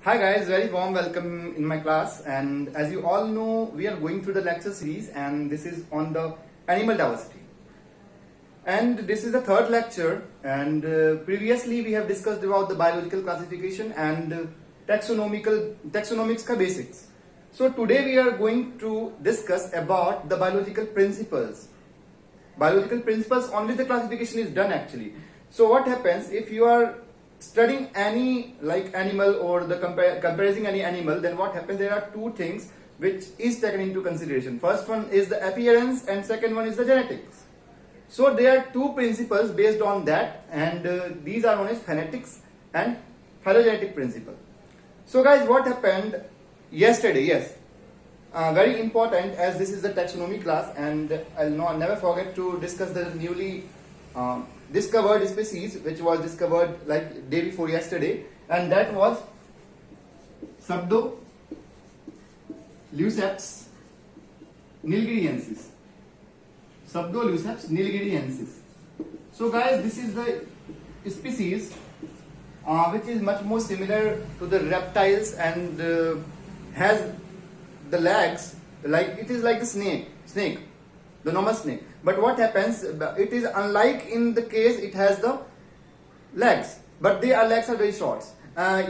Hi guys, very warm welcome in my class, and as you all know we are going through the lecture series and this is on the animal diversity. And this is the third lecture, and previously we have discussed about the biological classification and taxonomics ka basics. So today we are going to discuss about the biological principles. Biological principles, only the classification is done actually. So what happens if you are studying any like animal or the comparing any animal, then what happens, there are two things which is taken into consideration. First one is the appearance and second one is the genetics. So there are two principles based on that, and these are known as phonetics and phylogenetic principle. So guys, what happened yesterday? Yes, very important, as this is the taxonomy class, and I'll never forget to discuss the newly discovered species which was discovered like day before yesterday, and that was Pseudoluceps nilgiriensis. Pseudoluceps nilgiriensis. So guys, this is the species which is much more similar to the reptiles and has the legs like it is like the snake, the normal snake. But what happens, it is unlike in the case it has the legs, but their legs are very short.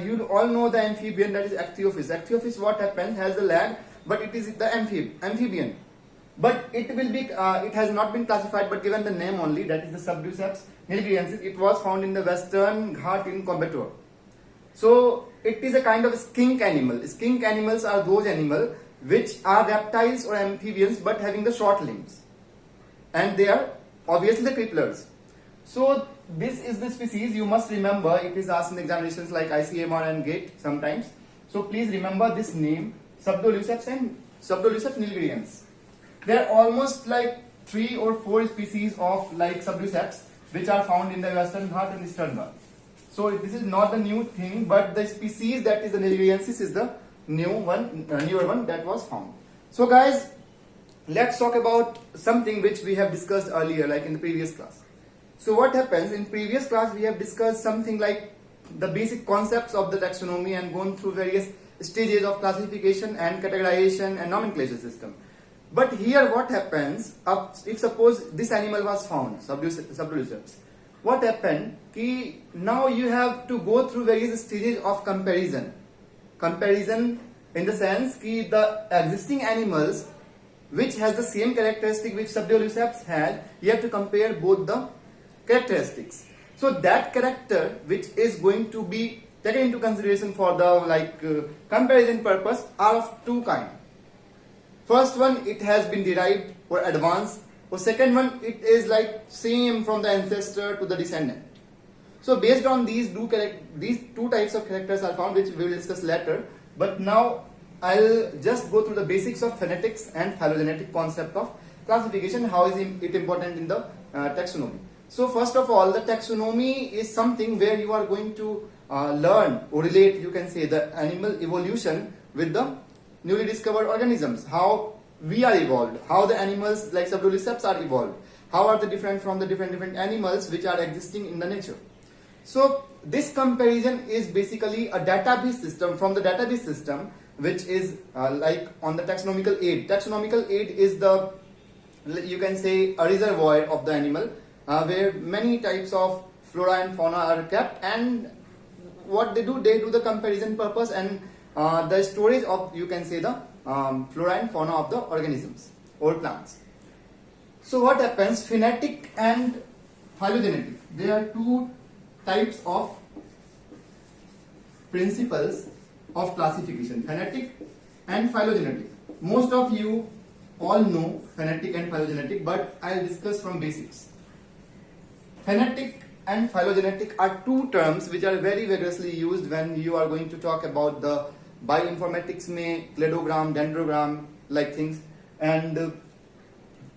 You all know the amphibian, that is Ichthyophis. Ichthyophis, what happens, has the leg, but it is the amphibian. But it will be, it has not been classified but given the name only, that is the Pseudoluceps nilgiriensis. It was found in the Western Ghat in Coimbatore. So it is a kind of skink animal. Skink animals are those animals which are reptiles or amphibians but having the short limbs, and they are obviously the cripplers. So this is the species, you must remember, it is asked in examinations like ICMR and GATE sometimes. So please remember this name, Pseudoluceps and Pseudoluceps nilgiriensis. There are almost like 3 or 4 species of like Pseudoluceps which are found in the Western Ghat and Eastern Ghat. So this is not the new thing, but the species that is the nilgiriensis is the newer one that was found. So guys, let's talk about something which we have discussed earlier, like in the previous class. So what happens, in previous class we have discussed something like the basic concepts of the taxonomy and gone through various stages of classification and categorization and nomenclature system. But here what happens, if suppose this animal was found, Pseudoluceps, what happened, now you have to go through various stages of comparison. Comparison in the sense that the existing animals which has the same characteristic which Pseudoluceps had, you have to compare both the characteristics. So that character which is going to be taken into consideration for the comparison purpose are of two kinds. First one, it has been derived or advanced, or second one, it is like same from the ancestor to the descendant. So based on these two types of characters are found, which we will discuss later. But now I'll just go through the basics of phonetics and phylogenetic concept of classification. How is it important in the taxonomy? So first of all, the taxonomy is something where you are going to learn or relate, you can say, the animal evolution with the newly discovered organisms. How we are evolved, how the animals like Pseudoluceps are evolved, how are they different from the different animals which are existing in the nature. So this comparison is basically a database system, from the database system which is like on the taxonomical aid. Taxonomical aid is the, you can say, a reservoir of the animal where many types of flora and fauna are kept, and what they do the comparison purpose and the storage of, you can say, the flora and fauna of the organisms or plants. So what happens, phonetic and phylogenetic, there are two types of principles of classification, phonetic and phylogenetic. Most of you all know phonetic and phylogenetic, but I'll discuss from basics. Phonetic and phylogenetic are two terms which are very vigorously used when you are going to talk about the bioinformatics mein cladogram, dendrogram like things, and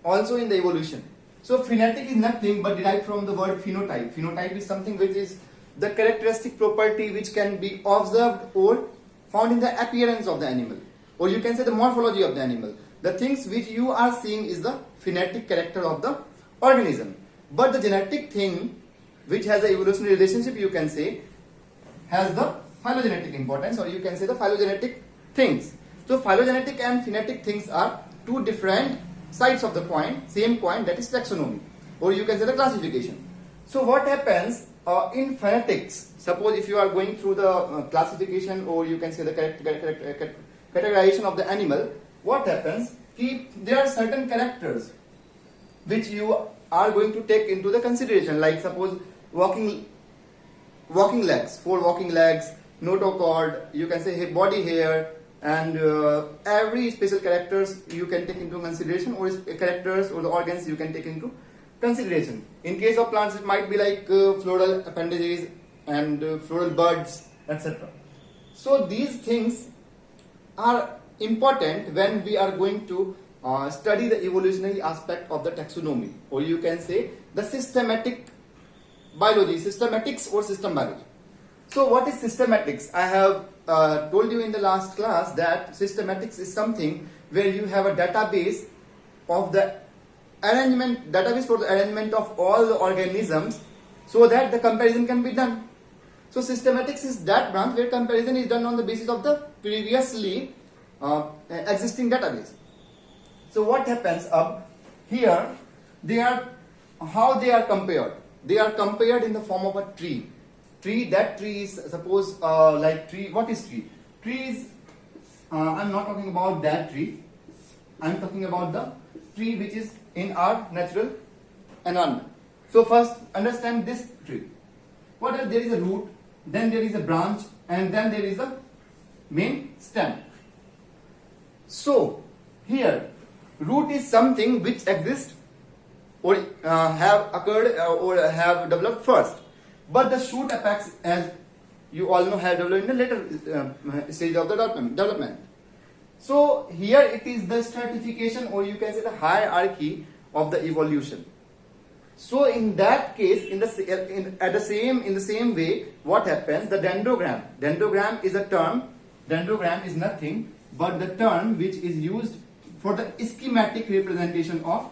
also in the evolution. So phonetic is nothing but derived from the word phenotype. Phenotype is something which is the characteristic property which can be observed or found in the appearance of the animal, or you can say the morphology of the animal. The things which you are seeing is the phonetic character of the organism. But the genetic thing which has an evolutionary relationship, you can say, has the phylogenetic importance, or you can say the phylogenetic things. So phylogenetic and phenetic things are two different sides of the coin, same coin, that is taxonomy, or you can say the classification. So what happens in phonetics? Suppose if you are going through the classification, or you can say the categorization of the animal, what happens? There are certain characters which you are going to take into the consideration, like suppose walking legs, 4 walking legs, notochord, you can say body hair, and every special characters you can take into consideration, or characters or the organs you can take into consideration. In case of plants, it might be like floral appendages and floral buds, etc. So these things are important when we are going to study the evolutionary aspect of the taxonomy, or you can say the systematic biology, systematics or system biology. So what is systematics? I have told you in the last class that systematics is something where you have a database of the database for the arrangement of all the organisms, so that the comparison can be done. So systematics is that branch where comparison is done on the basis of the previously existing database. So what happens up here? How they are compared? They are compared in the form of a tree. That tree is, suppose like tree. What is tree? Tree is, I'm not talking about that tree. I'm talking about the tree which is in our natural environment. So first understand this tree. What is there is a root, then there is a branch, and then there is a main stem. So here root is something which exists or have occurred or have developed first, but the shoot apex, as you all know, have developed in the later stage of the development. So here it is the stratification, or you can say the hierarchy of the evolution. So in that case, in the same way, what happens? The dendrogram. Dendrogram is a term. Dendrogram is nothing but the term which is used for the schematic representation of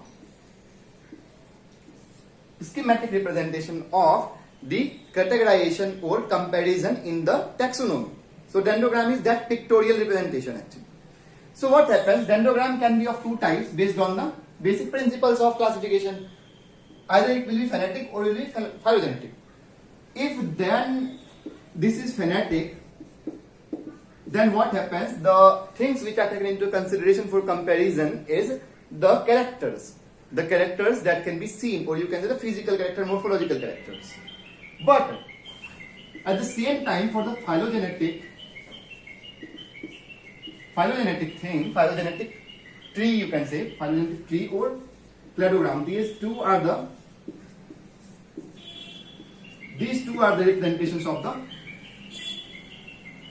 the categorization or comparison in the taxonomy. So dendrogram is that pictorial representation actually. So what happens? Dendrogram can be of two types based on the basic principles of classification. Either it will be phenetic or it will be phylogenetic. If then this is phenetic, then what happens? The things which are taken into consideration for comparison is the characters. The characters that can be seen, or you can say the physical character, morphological characters. But at the same time, for the phylogenetic tree, you can say phylogenetic tree or cladogram. These two are the representations of the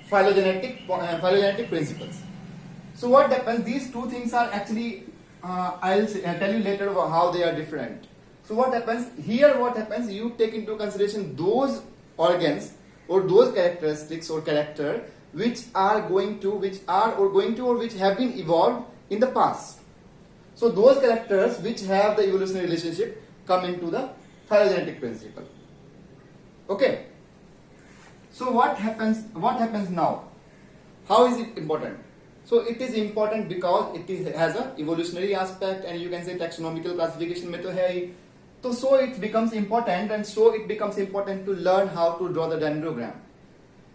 phylogenetic principles. So what happens? These two things are actually I'll tell you later how they are different. So what happens here? What happens? You take into consideration those organs or those characteristics or character which have been evolved in the past. So those characters which have the evolutionary relationship come into the phylogenetic principle. Okay. So what happens now? How is it important? So it is important because it has a evolutionary aspect, and you can say taxonomical classification में तो है ही. So it becomes important, and so it becomes important to learn how to draw the dendrogram.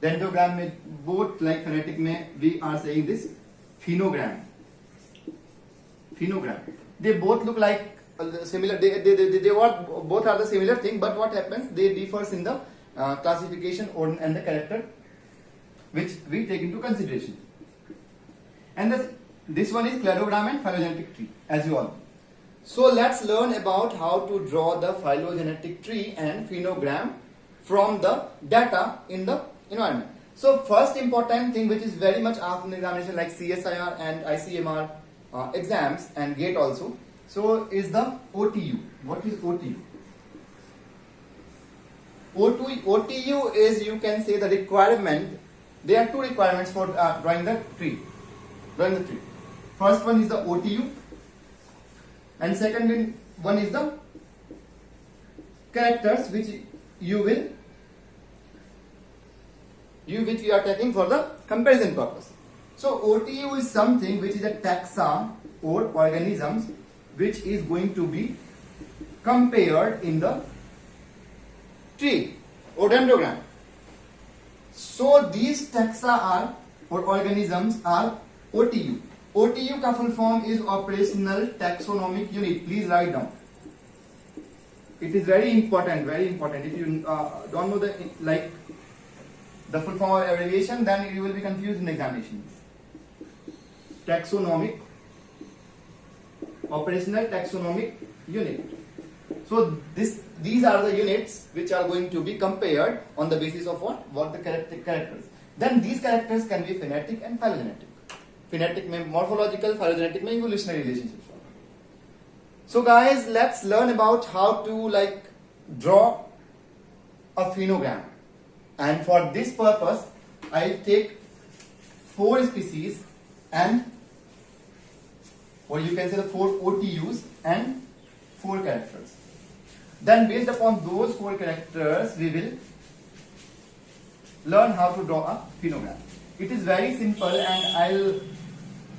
Dendrogram में both like phonetic में we are saying this phenogram. They both look like similar. Both are the similar thing, but what happens? They differs in the classification and the character which we take into consideration. And this one is cladogram and phylogenetic tree, as you all know. So let's learn about how to draw the phylogenetic tree and phenogram from the data in the environment. So first important thing which is very much asked in the examination like CSIR and ICMR exams and GATE also. So is the OTU. What is OTU? OTU is, you can say, the requirement. There are two requirements for drawing the tree. First one is the OTU, and second one is the characters which you will which we are taking for the comparison purpose. So OTU is something which is a taxa or organisms which is going to be compared in the tree or dendrogram. So these taxa are or organisms are OTU. OTU का full form is operational taxonomic unit. Please write down. It is very important, very important. If you don't know the full form or abbreviation, then you will be confused in examinations. Taxonomic, operational taxonomic unit. So these are the units which are going to be compared on the basis of what the characters. Then these characters can be phonetic and phylogenetic. Phonetic में morphological, phylogenetic में evolutionary relationships. So guys, let's learn about how to draw a phenogram. And for this purpose, I'll take 4 species and, or you can say the 4 OTUs and 4 characters. Then based upon those 4 characters, we will learn how to draw a phenogram. It is very simple, and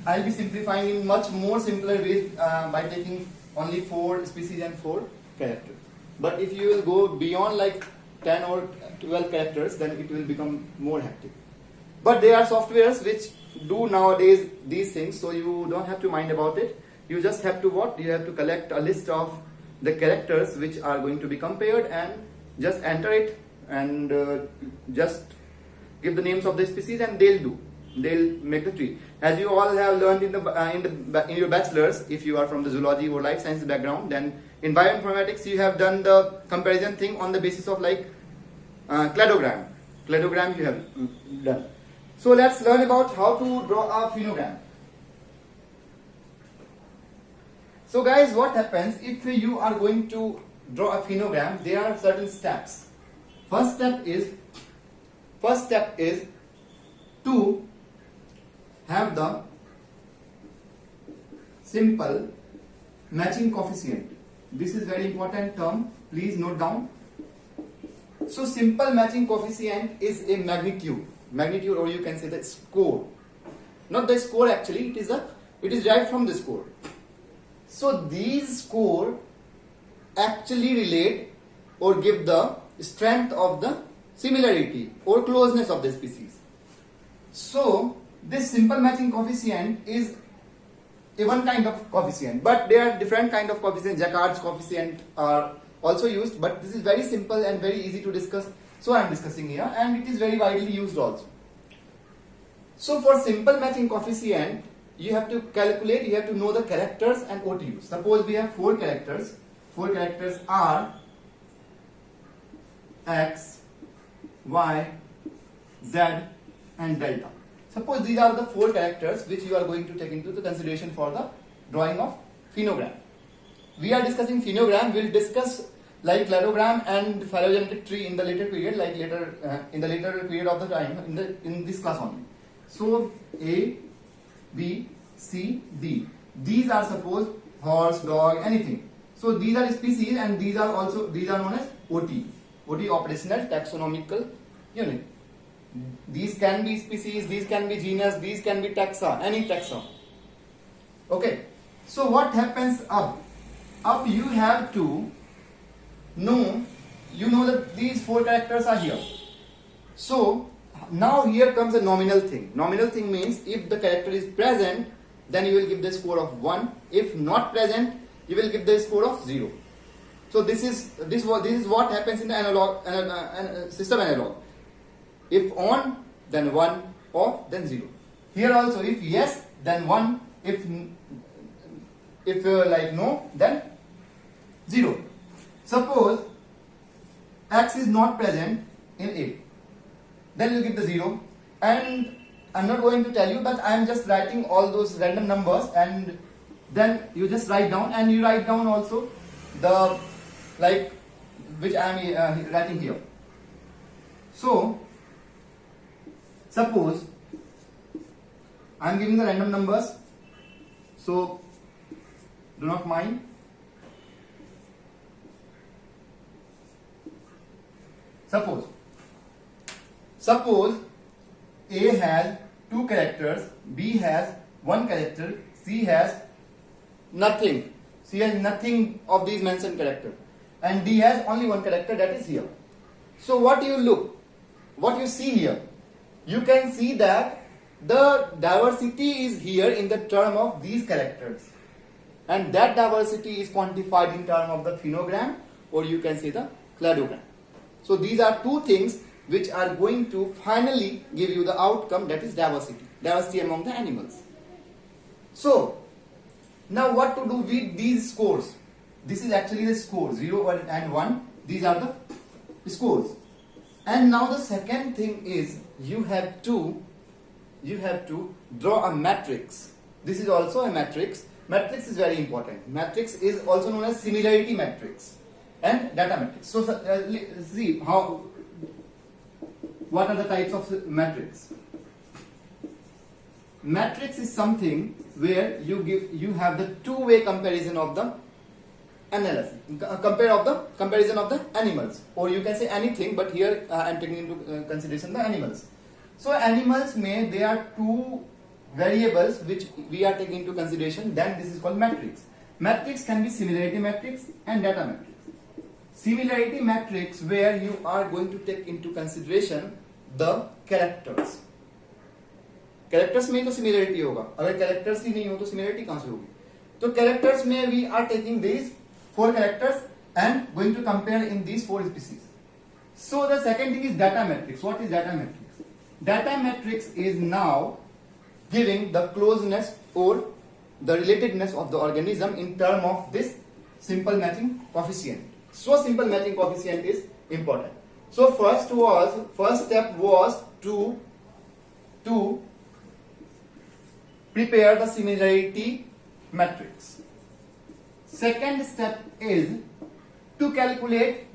I'll be simplifying in much more simpler ways by taking only 4 species and 4 characters. But if you will go beyond 10 or 12 characters, then it will become more hectic. But there are softwares which do nowadays these things, so you don't have to mind about it. You just have to you have to collect a list of the characters which are going to be compared and just enter it and just give the names of the species, and they'll make the tree. As you all have learned in your bachelor's, if you are from the zoology or life science background, then in bioinformatics you have done the comparison thing on the basis of cladogram. Cladogram you have done. So let's learn about how to draw a phenogram. So guys, what happens if you are going to draw a phenogram? There are certain steps. First step is to have the simple matching coefficient. This is very important term. Please note down. So simple matching coefficient is a magnitude, or you can say the score. Not the score actually. It is derived from the score. So these score actually relate or give the strength of the similarity or closeness of the species. So this simple matching coefficient is a one kind of coefficient, but there are different kind of coefficients. Jacquard's coefficient are also used, but this is very simple and very easy to discuss, so I am discussing here, and it is very widely used also. So for simple matching coefficient, you have to calculate, you have to know the characters and OTUs. Suppose we have 4 characters. 4 characters are X, Y, Z and delta. Suppose these are the 4 characters which you are going to take into the consideration for the drawing of phenogram. We are discussing phenogram. We will discuss cladogram and phylogenetic tree in the later period, in the later period of the time in this class only. So A, B, C, D. These are suppose horse, dog, anything. So these are species, and these are known as OT. OT, operational taxonomical unit. These can be species, these can be genus, these can be taxa, any taxa. Okay. So what happens up? Up you have to know, that these 4 characters are here. So now here comes a nominal thing. Nominal thing means if the character is present, then you will give the score of 1. If not present, you will give the score of 0. So this is what happens in the analog system analog. If on, then 1, off, then 0. Here also, if yes, then 1. If no, then 0. Suppose X is not present in A, then you give the 0. And I'm not going to tell you, but I am just writing all those random numbers, and then you just write down, and you write down also the which I am writing here. So suppose I am giving the random numbers, so do not mind. Suppose A has 2 characters, B has 1 character, C has nothing. C has nothing of these mentioned character, and D has only 1 character, that is here. So what you see here, you can see that the diversity is here in the term of these characters, and that diversity is quantified in term of the phenogram, or you can say the cladogram. So these are 2 things which are going to finally give you the outcome, that is diversity among the animals. So now what to do with these scores? This is actually the score, 0 and 1. These are the scores. And now the second thing is you have to draw a matrix. This is also a matrix. Matrix is very important. Matrix is also known as similarity matrix and data matrix. So see what are the types of matrix. Matrix is something where you have the two-way comparison of the analysis, comparison of the animals, or you can say anything, but here I am taking into consideration the animals. So animals there are 2 variables which we are taking into consideration, then this is called matrix. Matrix can be similarity matrix and data matrix. Similarity matrix where you are going to take into consideration the characters. Characters में तो similarity होगा, अगर characters ही नहीं हो तो similarity कहां से होगी? तो कैरेक्टर्स में we are taking these 4 characters and going to compare in these 4 species. So the second thing is data matrix. What is data matrix? Data matrix is now giving the closeness or the relatedness of the organism in term of this simple matching coefficient. So simple matching coefficient is important. So first step was to prepare the similarity matrix. Second step is to calculate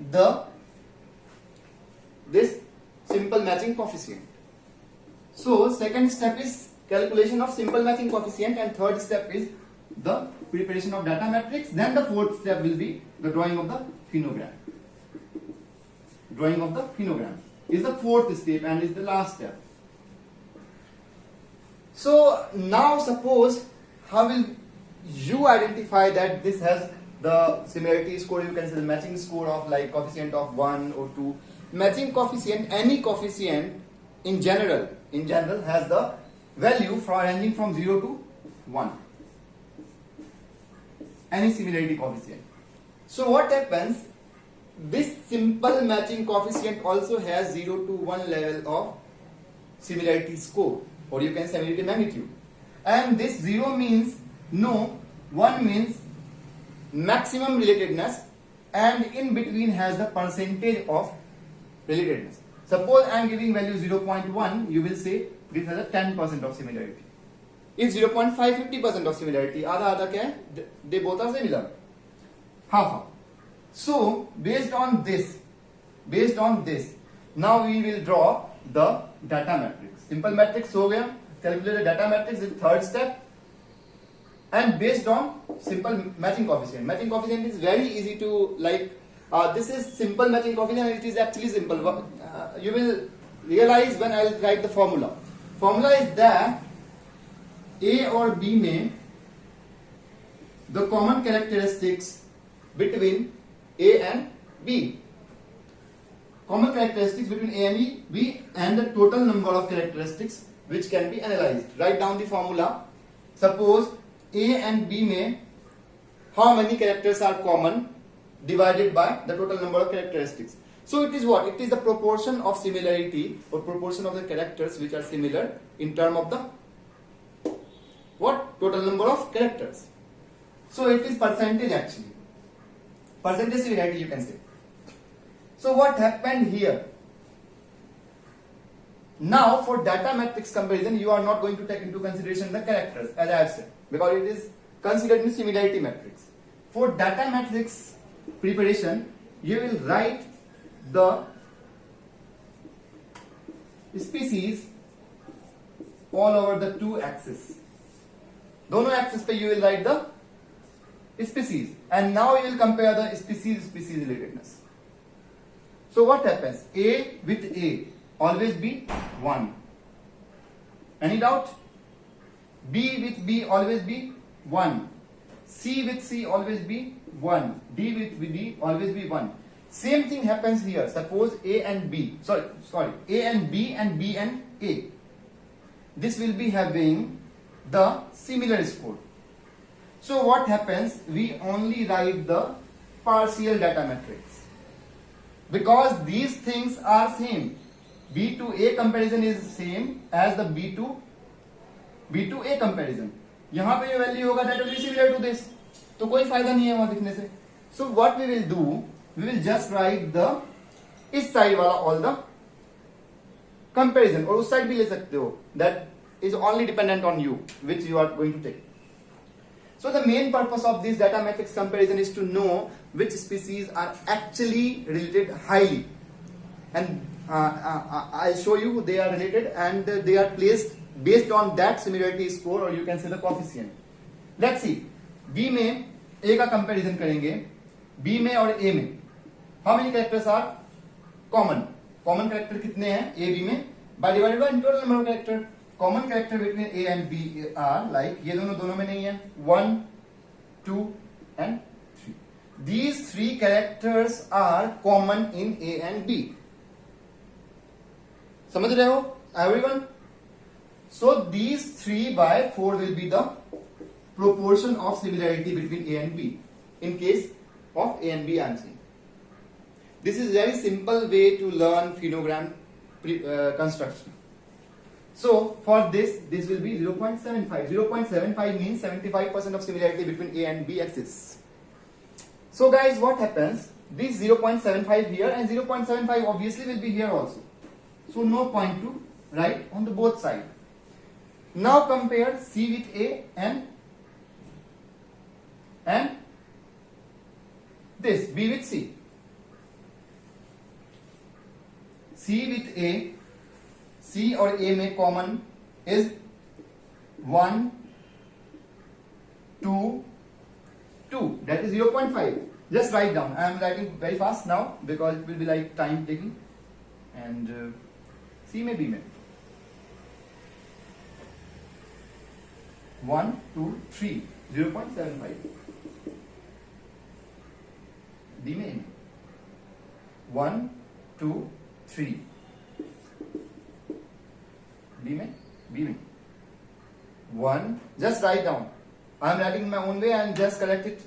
this simple matching coefficient. So second step is calculation of simple matching coefficient, and third step is the preparation of data matrix. Then the fourth step will be the drawing of the phenogram. Drawing of the phenogram is the fourth step and is the last step. So now suppose, how will you identify that this has the similarity score? You can say the matching score of like coefficient of 1 or 2. Matching coefficient, any coefficient in general has the value ranging from 0 to 1. Any similarity coefficient. So what happens? This simple matching coefficient also has 0 to 1 level of similarity score, or you can say similarity magnitude. And this 0 means no, 1 means maximum relatedness, and in between has the percentage of relatedness. Suppose I am giving value 0.1, you will say this has a 10% of similarity. If 0.5, 50% of similarity, आधा क्या है? They both are similar. Half. So based on this, now we will draw the data matrix. Simple matrix हो गया. Calculate the data matrix is third step. And based on simple matching coefficient. Matching coefficient is very easy to this is simple matching coefficient, and it is actually simple. You will realize when I will write the formula. Formula is that A or B में the common characteristics between A and B. Common characteristics between A and B and the total number of characteristics which can be analyzed. Write down the formula. Suppose A and B में how many characters are common divided by the total number of characteristics. So it is what? It is the proportion of similarity or proportion of the characters which are similar in term of the what? Total number of characters. So it is percentage actually. Percentage similarity you can say. So what happened here? Now for data matrix comparison you are not going to take into consideration the characters as I have said, because it is considered in similarity matrix. For data matrix preparation you will write the species all over the two axes. दोनों axes पे you will write the species, and now you will compare the species relatedness. So what happens? A with A always be 1. Any doubt? B with B always be 1. C with C always be 1. D with D always be 1. Same thing happens here. Suppose A and B. Sorry. A and B and B and A. This will be having the similar score. So what happens? We only write the partial data matrix. Because these things are same. B to A comparison is same as the B to A comparison. यहाँ पे जो value होगा that will be similar to this. तो कोई फायदा नहीं है वहां दिखने से. So what we will do, we will just write the इस साइड वाला all the comparison, और उस साइड भी ले सकते हो. That is only dependent on you, which you are going to take. So the main purpose of this data matrix comparison is to know which species are actually related highly, and I'll show you they are related and they are placed based on that similarity score, or you can say the coefficient. Let's see. B में A का comparison करेंगे. B में और A में how many characters are common? Common character कितने हैं A B में? By divided by total number of character. Common character between A and B are like ये दोनों में नहीं है 1, 2 and 3. These three characters are common in A and B. समझ रहे हो everyone? So these 3 by 4 will be the proportion of similarity between A and B in case of A and B I am saying. This is very simple way to learn phenogram construction. So for this will be 0.75. 0.75 means 75% of similarity between A and B exists. So guys, what happens? This 0.75 here and 0.75 obviously will be here also. So no point to write on the both side. Now compare C with A and this B with C. C with A, C or A में common is 1, 2, 2. That is 0.5. Just write down. I am writing very fast now because it will be like time taking. And C में B में 1, 2, 3. 0.75. D में 1, 2, 3. B में 1. Just write down. I am writing in my own way and just correct it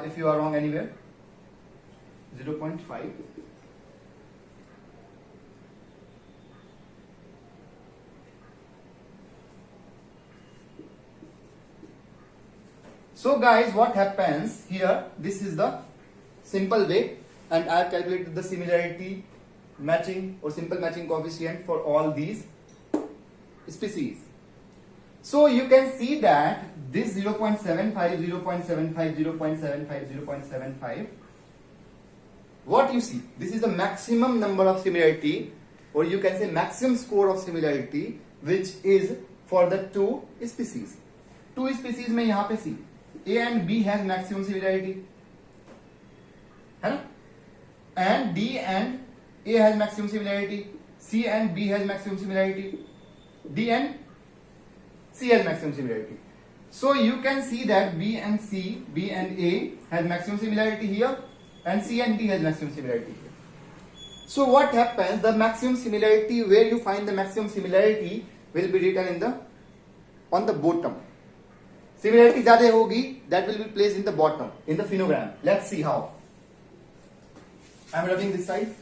if you are wrong anywhere. 0.5. So guys, what happens here? This is the simple way, and I have calculated the similarity matching or simple matching coefficient for all these species. So you can see that this 0.75, 0.75, 0.75, 0.75, what you see, this is the maximum number of similarity, or you can say maximum score of similarity, which is for the two species. Two species में यहाँ पे see A and B has maximum similarity, है ना? And D and A has maximum similarity, C and B has maximum similarity, D and C has maximum similarity. So you can see that B and C, B and A has maximum similarity here, and C and D has maximum similarity here. So what happens? The maximum similarity, where you find the maximum similarity, will be written in the on the bottom. Similarity ज़्यादा होगी, that will be placed in the bottom in the phenogram. Let's see how. I am writing this side.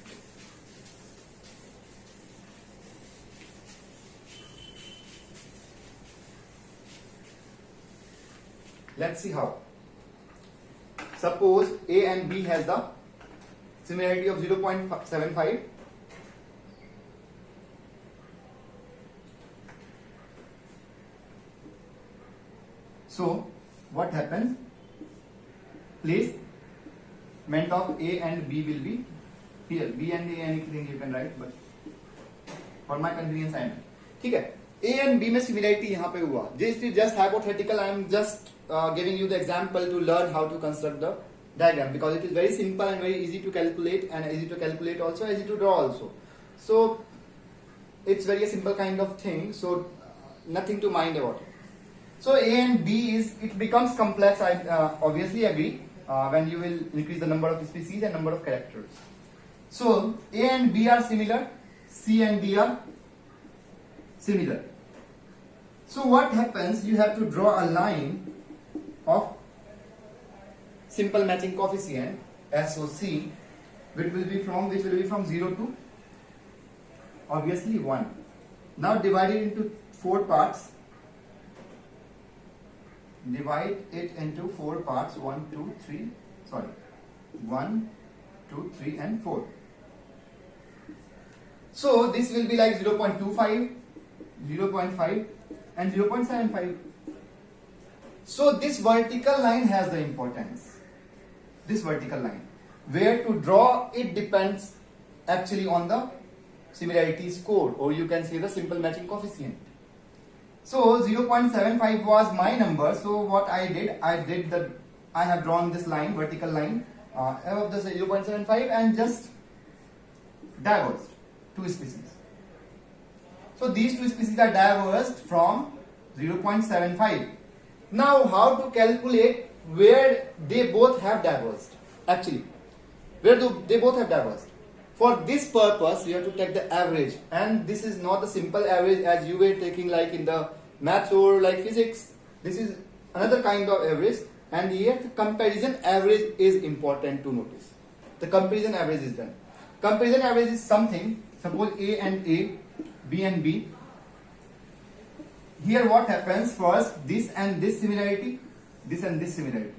Let's see how. Suppose A and B has the similarity of 0.75. So what happens? Placement of A and B will be here. B and A, anything you can write, but for my convenience I am. ठीक है? A and B में similarity यहाँ पे हुआ. This is just hypothetical. I am just giving you the example to learn how to construct the diagram, because it is very simple and very easy to calculate, and easy to calculate also, easy to draw also. So it's very a simple kind of thing. So nothing to mind about it. So A and B it becomes complex. I obviously agree when you will increase the number of species and number of characters. So A and B are similar, C and D are similar. So what happens? You have to draw a line of simple matching coefficient SOC, which will be from 0 to obviously 1. Now divide it into 4 parts. Divide it into 4 parts. 1, 2, 3. Sorry, 1, 2, 3, and 4. So this will be like 0.25, 0.5, and 0.75. So this vertical line has the importance. This vertical line, where to draw it depends actually on the similarity score, or you can say the simple matching coefficient. So 0.75 was my number. So what I have drawn this line, vertical line above the 0.75 and just diverged 2 species. So these 2 species are diverged from 0.75. Now how to calculate where they both have diverged? Actually, where do they both have diverged? For this purpose, you have to take the average, and this is not the simple average as you were taking like in the maths or like physics. This is another kind of average, and here the comparison average is important to notice. The comparison average is done. Comparison average is something, suppose A and A, B and B. Here what happens? First, this and this similarity, this and this similarity,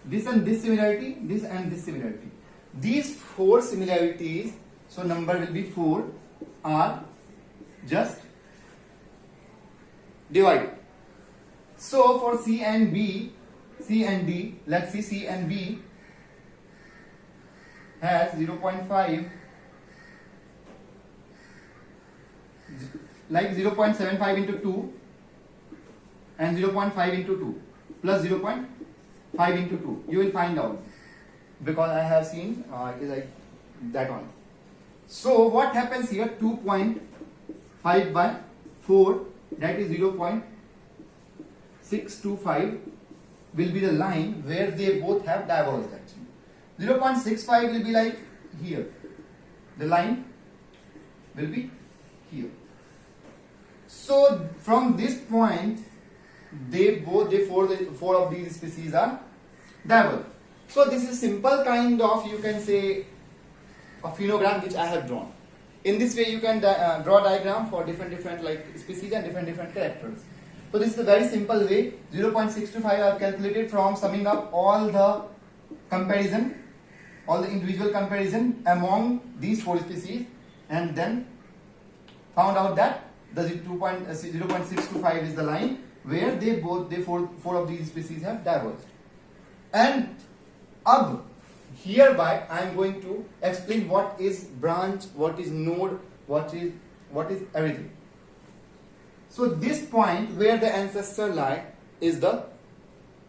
this and this similarity, this and this similarity. These 4 similarities, so number will be 4, are just divided. So for C and B, C and D, let's see, C and B has 0.5, like 0.75 into 2 and 0.5 into 2 plus 0.5 into 2. You will find out, because I have seen it is like that one. So what happens here? 2.5 by 4, that is 0.625 will be the line where they both have diverged actually. 0.65 will be like here. The line will be here. So from this point, four of these species are diverged. So this is simple kind of, you can say, a phenogram which I have drawn. In this way you can draw diagram for different like species and different characters. So this is a very simple way. 0.625 I have calculated from summing up all the comparison, all the individual comparison among these 4 species, and then found out that the 0.625 is the line where four of these species have diverged. And hereby I am going to explain what is branch, what is node, what is everything. So this point where the ancestor lie is the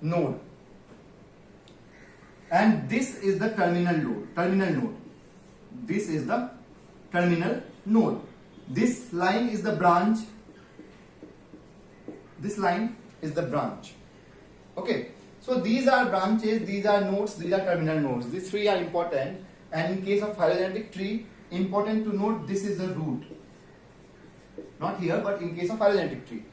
node, and this is the terminal node. This is the terminal node. This line is the branch. This line is the branch. Okay. So these are branches, these are nodes, these are terminal nodes. These 3 are important, and in case of phylogenetic tree, important to note this is the root. Not here, but in case of phylogenetic tree.